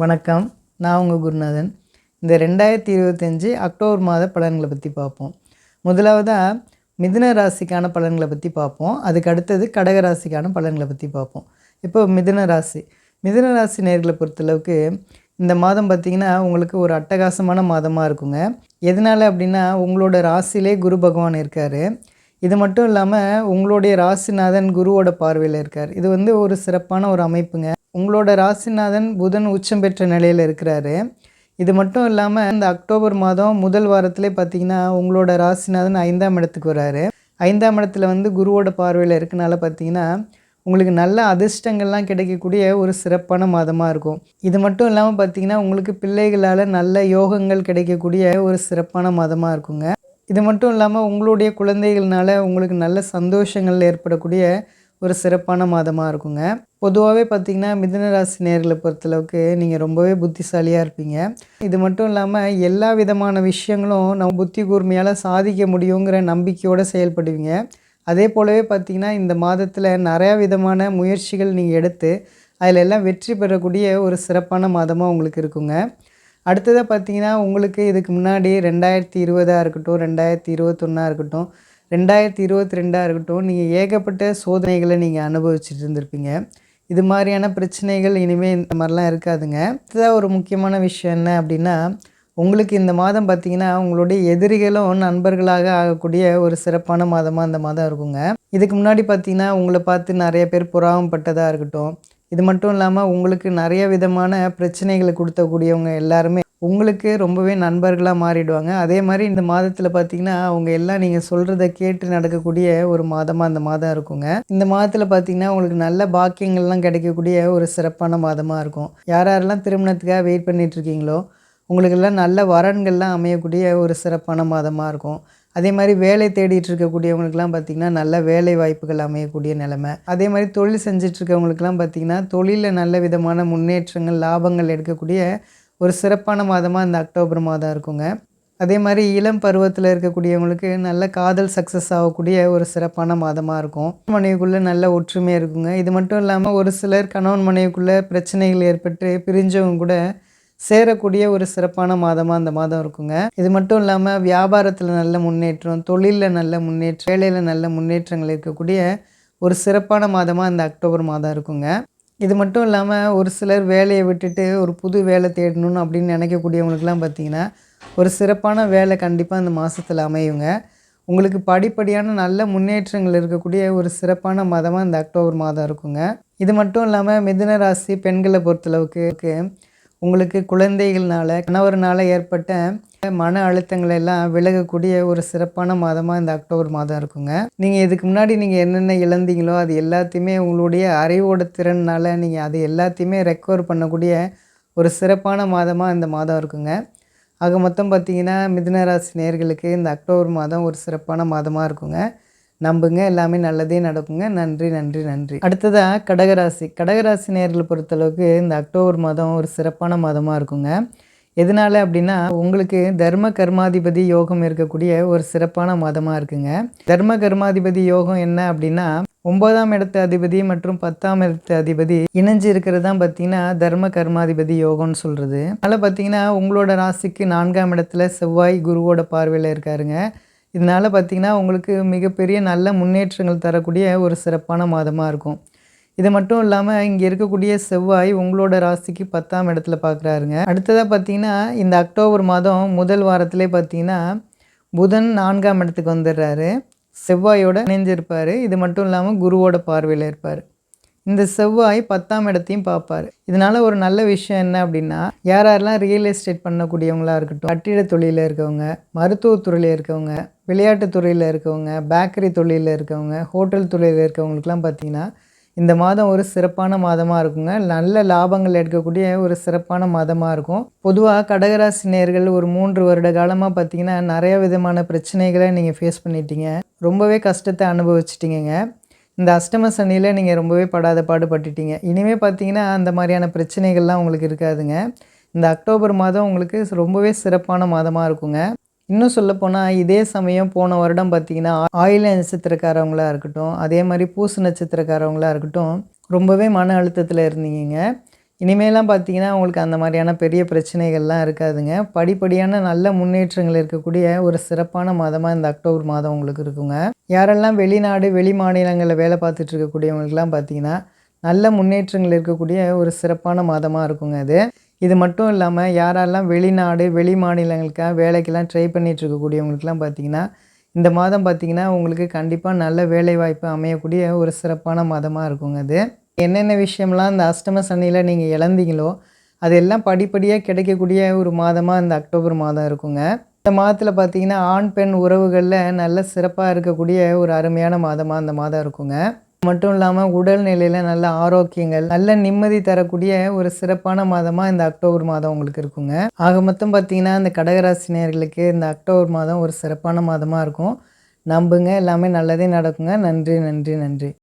வணக்கம். நான் உங்கள் குருநாதன். இந்த 2025 அக்டோபர் மாத பலன்களை பற்றி பார்ப்போம். முதலாவதாக மிதுன ராசிக்கான பலன்களை பற்றி பார்ப்போம். அதுக்கு அடுத்தது கடக ராசிக்கான பலன்களை பற்றி பார்ப்போம். இப்போ மிதுன ராசி நேர்களை பொறுத்தளவுக்கு இந்த மாதம் பார்த்திங்கன்னா உங்களுக்கு ஒரு அட்டகாசமான மாதமாக இருக்குங்க. எதனால் அப்படின்னா உங்களோட ராசியிலே குரு பகவான் இருக்கார். இது மட்டும் இல்லாமல் உங்களுடைய ராசிநாதன் குருவோட பார்வையில் இருக்கார். இது ஒரு சிறப்பான ஒரு அமைப்புங்க. உங்களோட ராசிநாதன் புதன் உச்சம் பெற்ற நிலையில் இருக்கிறாரு. இது மட்டும் இல்லாமல் இந்த அக்டோபர் மாதம் முதல் வாரத்திலே பார்த்திங்கன்னா உங்களோட ராசிநாதன் 5ஆம் இடத்துக்கு வராரு. 5ஆம் இடத்துல குருவோட பார்வையில் இருக்கனால பார்த்திங்கன்னா உங்களுக்கு நல்ல அதிர்ஷ்டங்கள்லாம் கிடைக்கக்கூடிய ஒரு சிறப்பான மாதமாக இருக்கும். இது மட்டும் இல்லாமல் பார்த்திங்கன்னா உங்களுக்கு பிள்ளைகளால் நல்ல யோகங்கள் கிடைக்கக்கூடிய ஒரு சிறப்பான மாதமாக இருக்குங்க. இது மட்டும் இல்லாமல் உங்களுடைய குழந்தைகள்னால உங்களுக்கு நல்ல சந்தோஷங்கள் ஏற்படக்கூடிய ஒரு சிறப்பான மாதமாக இருக்குங்க. பொதுவாகவே பார்த்திங்கன்னா மிதுன ராசி நேர்களை பொறுத்தளவுக்கு நீங்கள் ரொம்பவே புத்திசாலியாக இருப்பீங்க. இது மட்டும் இல்லாமல் எல்லா விதமான விஷயங்களும் நம்ம புத்தி கூர்மையால் சாதிக்க முடியுங்கிற நம்பிக்கையோடு செயல்படுவீங்க. அதே போலவே பார்த்திங்கன்னா இந்த மாதத்தில் நிறையா விதமான முயற்சிகள் நீங்கள் எடுத்து அதில் எல்லாம் வெற்றி பெறக்கூடிய ஒரு சிறப்பான மாதமாக உங்களுக்கு இருக்குங்க. அடுத்ததாக பார்த்திங்கன்னா உங்களுக்கு இதுக்கு முன்னாடி 2020 இருக்கட்டும், 2021 இருக்கட்டும், 2022 இருக்கட்டும், நீங்கள் ஏகப்பட்ட சோதனைகளை நீங்கள் அனுபவிச்சுட்டு இருந்திருப்பீங்க. இது மாதிரியான பிரச்சனைகள் இனிமேல் இந்த மாதிரிலாம் இருக்காதுங்க. இதுதான் ஒரு முக்கியமான விஷயம் என்ன அப்படின்னா உங்களுக்கு இந்த மாதம் பார்த்திங்கன்னா உங்களுடைய எதிரிகளும் நண்பர்களாக ஆகக்கூடிய ஒரு சிறப்பான மாதமாக இந்த மாதம் இருக்குங்க. இதுக்கு முன்னாடி பார்த்திங்கன்னா உங்களை பார்த்து நிறைய பேர் பொறாமப்பட்டதாக இருக்கட்டும், இது மட்டும் இல்லாமல் உங்களுக்கு நிறைய விதமான பிரச்சனைகளை கொடுத்தக்கூடியவங்க எல்லாருமே உங்களுக்கு ரொம்பவே நண்பர்களாக மாறிடுவாங்க. அதே மாதிரி இந்த மாதத்தில் பார்த்திங்கன்னா அவங்க எல்லாம் நீங்கள் சொல்கிறத கேட்டு நடக்கக்கூடிய ஒரு மாதமாக இந்த மாதம் இருக்குங்க. இந்த மாதத்தில் பார்த்திங்கன்னா உங்களுக்கு நல்ல பாக்கியங்கள்லாம் கிடைக்கக்கூடிய ஒரு சிறப்பான மாதமாக இருக்கும். யாரெல்லாம் திருமணத்துக்காக வெயிட் பண்ணிகிட்ருக்கீங்களோ உங்களுக்கெல்லாம் நல்ல வரன்கள்லாம் அமையக்கூடிய ஒரு சிறப்பான மாதமாக இருக்கும். அதே மாதிரி வேலை தேடிட்டு இருக்கக்கூடியவங்களுக்கெல்லாம் பார்த்திங்கன்னா நல்ல வேலை வாய்ப்புகள் அமையக்கூடிய நிலைமை. அதே மாதிரி தொழில் செஞ்சிட்ருக்கவங்களுக்கெல்லாம் பார்த்திங்கன்னா தொழிலில் நல்ல விதமான முன்னேற்றங்கள் லாபங்கள் எடுக்கக்கூடிய ஒரு சிறப்பான மாதமாக இந்த அக்டோபர் மாதம் இருக்குங்க. அதே மாதிரி இளம் பருவத்தில் இருக்கக்கூடியவங்களுக்கு நல்ல காதல் சக்ஸஸ் ஆகக்கூடிய ஒரு சிறப்பான மாதமாக இருக்கும். மனைவிக்குள்ளே நல்ல ஒற்றுமை இருக்குங்க. இது மட்டும் இல்லாமல் ஒரு சிலர் கணவன் மனைவிக்குள்ளே பிரச்சனைகள் ஏற்பட்டு பிரிஞ்சவங்க கூட சேரக்கூடிய ஒரு சிறப்பான மாதமாக அந்த மாதம் இருக்குங்க. இது மட்டும் இல்லாமல் வியாபாரத்தில் நல்ல முன்னேற்றம், தொழிலில் நல்ல முன்னேற்றம், வேலையில் நல்ல முன்னேற்றங்கள் இருக்கக்கூடிய ஒரு சிறப்பான மாதமாக இந்த அக்டோபர் மாதம் இருக்குங்க. இது மட்டும் இல்லாமல் ஒரு சிலர் வேலையை விட்டுட்டு ஒரு புது வேலை தேடணும்னு அப்படின்னு நினைக்கக்கூடியவங்களுக்கெல்லாம் பார்த்திங்கன்னா ஒரு சிறப்பான வேலை கண்டிப்பாக இந்த மாதத்தில் அமையுங்க. உங்களுக்கு படிப்படியான நல்ல முன்னேற்றங்கள் இருக்கக்கூடிய ஒரு சிறப்பான மாதமாக இந்த அக்டோபர் மாதம் இருக்குங்க. இது மட்டும் இல்லாமல் மிதுன ராசி பெண்களை பொறுத்தளவுக்கு உங்களுக்கு குழந்தைகள்னால கணவர்னால் ஏற்பட்ட மன அழுத்தங்கள் எல்லாம் விலகக்கூடிய ஒரு சிறப்பான மாதமாக இந்த அக்டோபர் மாதம் இருக்குங்க. நீங்கள் இதுக்கு முன்னாடி நீங்கள் என்னென்ன இழந்தீங்களோ அது எல்லாத்தையுமே உங்களுடைய அறிவோட திறனால் நீங்கள் அது எல்லாத்தையுமே ரெக்கவர் பண்ணக்கூடிய ஒரு சிறப்பான மாதமாக இந்த மாதம் இருக்குங்க. ஆக மொத்தம் பார்த்திங்கன்னா மிதுன ராசி நேயர்களுக்கு இந்த அக்டோபர் மாதம் ஒரு சிறப்பான மாதமாக இருக்குங்க. நம்புங்க, எல்லாமே நல்லதே நடக்குங்க. நன்றி நன்றி நன்றி. அடுத்ததாக கடகராசி நேயர்களை பொறுத்தளவுக்கு இந்த அக்டோபர் மாதம் ஒரு சிறப்பான மாதமாக இருக்குங்க. எதனால் அப்படின்னா உங்களுக்கு தர்ம கர்மாதிபதி யோகம் இருக்கக்கூடிய ஒரு சிறப்பான மாதமாக இருக்குங்க. தர்ம கர்மாதிபதி யோகம் என்ன அப்படின்னா 9ஆம் இடத்து அதிபதி மற்றும் 10ஆம் இடத்து அதிபதி இணைஞ்சு இருக்கிறது தான் பார்த்திங்கன்னா தர்ம கர்மாதிபதி யோகம்னு சொல்கிறது. அதனால் பார்த்திங்கன்னா உங்களோட ராசிக்கு 4ஆம் இடத்துல செவ்வாய் குருவோட பார்வையில் இருக்காருங்க. இதனால் பார்த்திங்கன்னா உங்களுக்கு மிகப்பெரிய நல்ல முன்னேற்றங்கள் தரக்கூடிய ஒரு சிறப்பான மாதமாக இருக்கும். இது மட்டும் இல்லாமல் இங்கே இருக்கக்கூடிய செவ்வாய் உங்களோட ராசிக்கு 10ஆம் இடத்துல பார்க்குறாருங்க. அடுத்ததாக பார்த்திங்கன்னா இந்த அக்டோபர் மாதம் முதல் வாரத்திலே பார்த்திங்கன்னா புதன் 4ஆம் இடத்துக்கு வந்துடுறாரு. செவ்வாயோட இணைஞ்சிருப்பார். இது மட்டும் இல்லாமல் குருவோட பார்வையில் இருப்பார். இந்த செவ்வாய் 10ஆம் இடத்தையும் பார்ப்பார். இதனால் ஒரு நல்ல விஷயம் என்ன அப்படின்னா யாரெல்லாம் ரியல் எஸ்டேட் பண்ணக்கூடியவங்களாக இருக்கட்டும், கட்டிட தொழிலில் இருக்கவங்க, மருத்துவத்துறையில் இருக்கவங்க, விளையாட்டுத் துறையில் இருக்கவங்க, பேக்கரி தொழிலில் இருக்கவங்க, ஹோட்டல் தொழிலில் இருக்கவங்களுக்குலாம் பார்த்திங்கன்னா இந்த மாதம் ஒரு சிறப்பான மாதமாக இருக்குங்க. நல்ல லாபங்கள் எடுக்கக்கூடிய ஒரு சிறப்பான மாதமாக இருக்கும். பொதுவாக கடகராசி நேயர்கள் ஒரு 3 வருட காலமாக பார்த்திங்கன்னா நிறைய விதமான பிரச்சனைகளை நீங்கள் ஃபேஸ் பண்ணிட்டீங்க. ரொம்பவே கஷ்டத்தை அனுபவிச்சிட்டிங்க. இந்த அஷ்டம சனியில் நீங்கள் ரொம்பவே படாத பாடுபட்டுட்டீங்க. இனிமேல் பார்த்தீங்கன்னா அந்த மாதிரியான பிரச்சனைகள்லாம் உங்களுக்கு இருக்காதுங்க. இந்த அக்டோபர் மாதம் உங்களுக்கு ரொம்பவே சிறப்பான மாதமாக இருக்குங்க. இன்னும் சொல்லப்போனால் இதே சமயம் போன வருடம் பார்த்திங்கன்னா ஆயில நட்சத்திரக்காரவங்களாக இருக்கட்டும், அதே மாதிரி பூச நட்சத்திரக்காரவங்களாக இருக்கட்டும் ரொம்பவே மன அழுத்தத்தில் இருந்தீங்க. இனிமேலாம் பார்த்தீங்கன்னா, உங்களுக்கு அந்த மாரியான பெரிய பிரச்சனைகள்லாம் இருக்காதுங்க. படிப்படியான நல்ல முன்னேற்றங்கள் இருக்கக்கூடிய ஒரு சிறப்பான மாதமா இந்த அக்டோபர் மாதம் உங்களுக்கு இருக்குங்க. யாரெல்லாம் வெளிநாடு, வெளி மாநிலங்கள்ல வேலை பார்த்துட்டு இருக்கக்கூடியவங்களுக்குலாம் பார்த்தீங்கன்னா, நல்ல முன்னேற்றங்கள் இருக்கக்கூடிய ஒரு சிறப்பான மாதமா இருக்குங்க இது. இது மட்டும் இல்லாம யாரெல்லாம் வெளிநாடு, வெளி மாநிலங்களுக்காக வேலைக்கெல்லாம் ட்ரை பண்ணிட்டு இருக்கக்கூடியவங்களுக்குலாம் பார்த்தீங்கன்னா, இந்த மாதம் பார்த்தீங்கன்னா, உங்களுக்கு கண்டிப்பா நல்ல வேலைவாய்ப்பு அமையக்கூடிய ஒரு சிறப்பான மாதமா இருக்குங்க இது. என்னென்ன விஷயம்லாம் இந்த அஷ்டம சனியில நீங்க இழந்தீங்களோ, அது எல்லாம் படிப்படியா கிடைக்கக்கூடிய ஒரு மாதமா இந்த அக்டோபர் மாதம் இருக்குங்க. இந்த மாதத்தில பார்த்தீங்கன்னா, ஆண், பெண் உறவுகள்ல நல்ல சிறப்பா இருக்கக்கூடிய ஒரு அருமையான மாதமா இந்த மாதம் இருக்குங்க. மட்டும் இல்லாம உடல்நிலையில நல்ல ஆரோக்கியங்கள், நல்ல நிம்மதி தரக்கூடிய ஒரு சிறப்பான மாதமா இந்த அக்டோபர் மாதம் உங்களுக்கு இருக்குங்க. ஆக மொத்தம் பார்த்தீங்கன்னா, இந்த கடகராசி நேயர்களுக்கு இந்த அக்டோபர் மாதம் ஒரு சிறப்பான மாதமா இருக்கும். நம்புங்க, எல்லாமே நல்லதே நடக்குங்க. நன்றி, நன்றி, நன்றி.